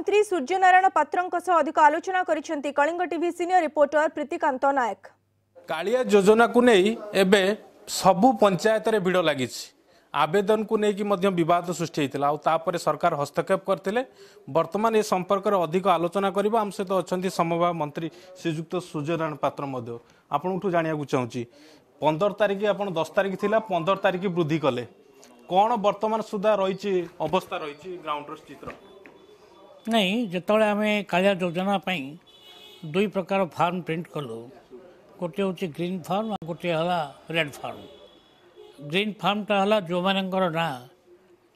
मंत्री सूर्यनारायण पात्रंक सह अधिक आलोचना करिसेंती Kalinga TV senior reporter Pritikant Nayak. Kalia योजना को नहीं एबे सबु पंचायत रे भिड़ लगी आवेदन को लेकिन बद सृष्टि होता तापर सरकार हस्तक्षेप करते वर्तमान ए संपर्क में अधिक आलोचना करबा हम सहित अच्छा समवाय मंत्री श्रीजुक्त सूर्यनारायण पात्र आपठू जाना चाहूँगी 15 तारिख आप 10 तारिख थिला 15 तारिख वृद्धि कले कौन वर्तमान सुधा रही अवस्था रही ग्राउंड चित्र नहीं जिते आम कालिया योजना दुई प्रकार फार्म प्रिंट कलु गोटे हूँ ग्रीन फार्म और गोटे है रेड फार्म। ग्रीन फार्मटा है जो मानकर ना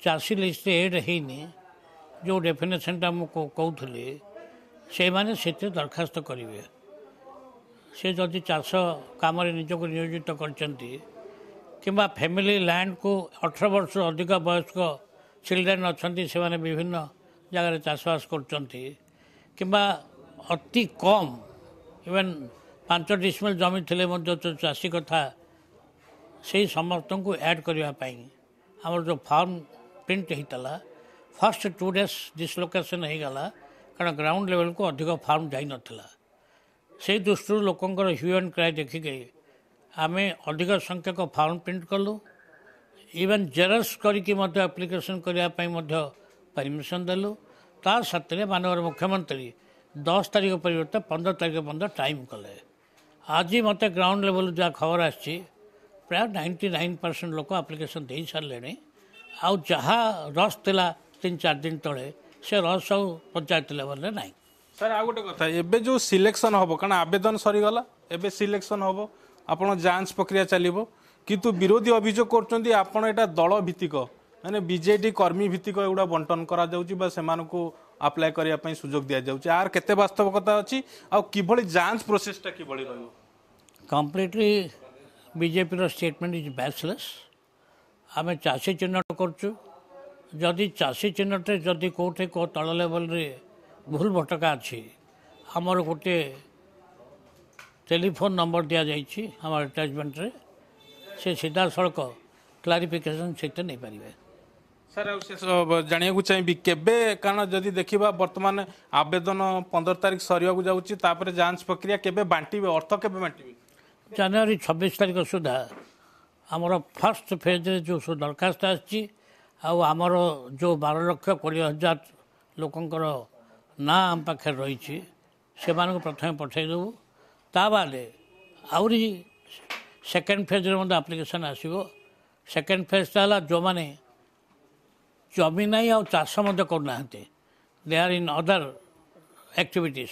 चाषी लिस्ट एड होनी जो डेफिनेशनटा मुझे कहूली से मैंने से दरखास्त करेंगे से जदि चाष कम निजक नियोजित कर फैमिली लैंड को 18 वर्ष अधिक वयस्क चिल्ड्रेन अच्छा से विभिन्न जगह चाषबास कर अति कम इवेन 5 डिसमिल जमी थे जो चाषी कथा से समस्त को ऐड करने आम जो फार्म प्रिंट होता फर्स्ट 2 डेज डिसलोकेशन हो गला कारण ग्राउंड लेवल को अधिक फार्म जाई नथिला से दृष्टि लोकंर ह्यू एंड क्राई देखिके आम अधिक संख्यक फार्म प्रिंट कलु इवेन जेरक्स करके एप्लिकेशन करने परमिशन देलु ता साथ माननीय मुख्यमंत्री 10 तारिख परिवर्ते 15 तारिख पर्यटन टाइम कले आज मत ग्राउंड लेवल जहाँ खबर आसी प्राय 99% लोक एप्लिकेशन दे सारे आउ जहाँ रस थिला 3-4 दिन तले से रस आउ पंचायत लेवल ना। सर आ गोटे कथा एबे जो सिलेक्शन हम कारण आवेदन सरीगला एबे सिलेक्शन हम आपण जांच प्रक्रिया चलो किंतु विरोधी अभियोग करछन्ती आपण एटा दल भित्तिक माने बीजेडी कर्मी भित्तिक एगुड़ा बंटन करा जाउची बा सेमान को अप्लाई करिया पई सुजोग दिया जाउची आर केते वास्तविकता अछि आ किभली जांच प्रोसेसटा किभली रहयो कंप्लीटली बीजेपी रो स्टेटमेंट इज बेसलेस। आम चाषी चिन्हट करचु जदि चाषी चिन्हटे जदि कौटे को तल लेवल रे भूल भटका अच्छी आमर गोटे टेलीफोन नंबर दि जाइए आम अटैचमेंट रे से सीधा सड़क क्लारिफिकेशन से नहीं पारे। सर जाना चाहिए केबे कारण जदि देखा वर्तमान आवेदन 15 तारिख सरिया जाऊँगी तापर जांच प्रक्रिया केबे बांटिबे अर्थ केबे बांटिबे जनवरी 26 तारिख सुधा आमर फर्स्ट फेज रे जो दरखास्त आमर जो 12,20,000 लोकंकर ना आम पाखे रही से प्रथम पठेदेबू ता बादे आउरी सेकेंड फेज रे मत एप्लिकेशन आसीबो। सेकेंड फेजटा है जो मैंने जमी ना आ चाष करना दे आर इन अदर एक्टिविटीज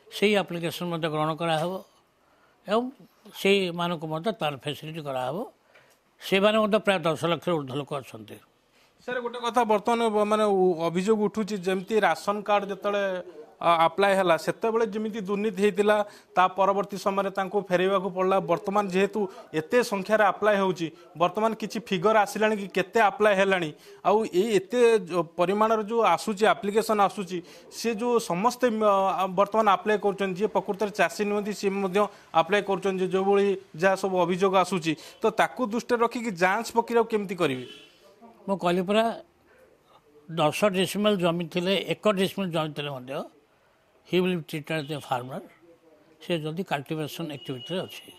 से एप्लिकेशन ग्रहण कराहब एवं से मानक तार फैसिलिटी कराहब से प्राय 10 लाख ऊर्ध्व लोक अच्छा। सर गोटे कथा बर्तमान माने अभियोग उठुची जमती राशन कार्ड जिते अप्लाई है सेतबेले जमी दुर्नीति होता ता परवर्ती समय फेरवा पड़ा बर्तमान जेहेतु एत संख्यार अप्लाई होची बर्तमान किसी फिगर आसला कि केते अप्लाई है आउ एते परिमाण जो आसूची एप्लिकेशन आसूची से जो समस्ते बर्तमान अप्लाई कर प्रकृत चाषी नुहति सी अप्लाई कर जो भाई जहाँ सब अभियोग आसूची तो ताकू दृष्टि रखिक जांच प्रक्रिया केमती करेंगे मु कहली पूरा 10 डिसमिल जमी थे 1 डिसमिल जमी थे he will be treated as a farmer से जदि कल्टिवेशन एक्टिविटी अच्छी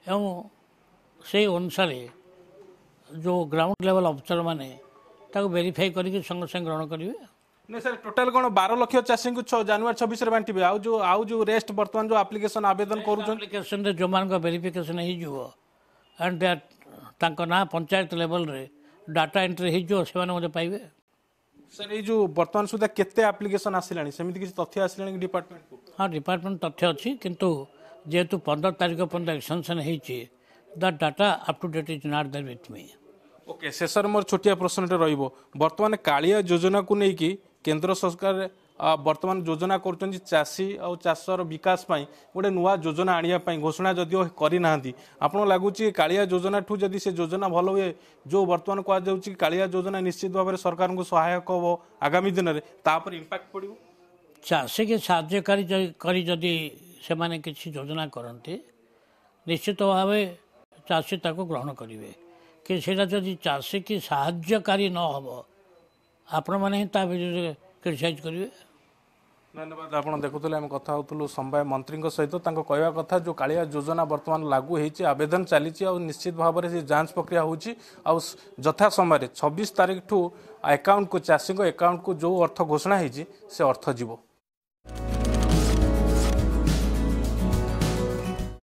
एवं से अनुसार जो ग्राउंड लेवल अफसर मैंने वेरीफाई करके संगे संगे ग्रहण करेंगे। नहीं सर टोटाल कौन 12 लाख चाषी को जनवरी 26 बांटे आउ जो रेस्ट बर्तमान जो एप्लिकेशन आवेदन कर जो मान वेरिफिकेशन एंड ना पंचायत लेवल रे डाटा एंट्री हो पाइबे। सर ये जो बर्तमान सुधा केते एप्लिकेशन आसिलानी सेमिति किसी तथ्य आसिलानी डिपार्टमेंट को हाँ डिपार्टमेंट तथ्य अच्छी किंतु जेहेतु 15 तारिख पर्यटन एक्सटेंशन होती that data up to date is not there with me. Okay शेषर मोर छोटिया प्रश्नटे रहिबो बर्तमान कालिया योजना को लेकिन केंद्र सरकार वर्तमान योजना कर चाषी और चाषर विकास गोटे नुआ योजना आने घोषणा जदिव करना आपन लगुच कालिया योजना ठू जदि से योजना भल हुए जो बर्तमान कहुच्छी कालिया योजना निश्चित भाव में सरकार को सहायक हम आगामी दिन में तापर इंपैक्ट पड़ो चाषी के साहाय्यकारी जदि से माने किसी योजना करते निश्चित भाव चाषी ताको ग्रहण करेंगे कि सेटा जदि चाषी की साहाय्यकारी न हो आपण मैंने क्रिटिसाइज करेंगे। धन्यवाद। आप देखुले आम कथा होलु समवाय मंत्री सहित कहवा कथा जो कालिया योजना वर्तमान लागू होती आवेदन चली निश्चित भाव में जांच प्रक्रिया होची यथा समय 26 तारीख ठू अकाउंट को चाषी अकाउंट को जो अर्थ घोषणा होती से अर्थ जीव।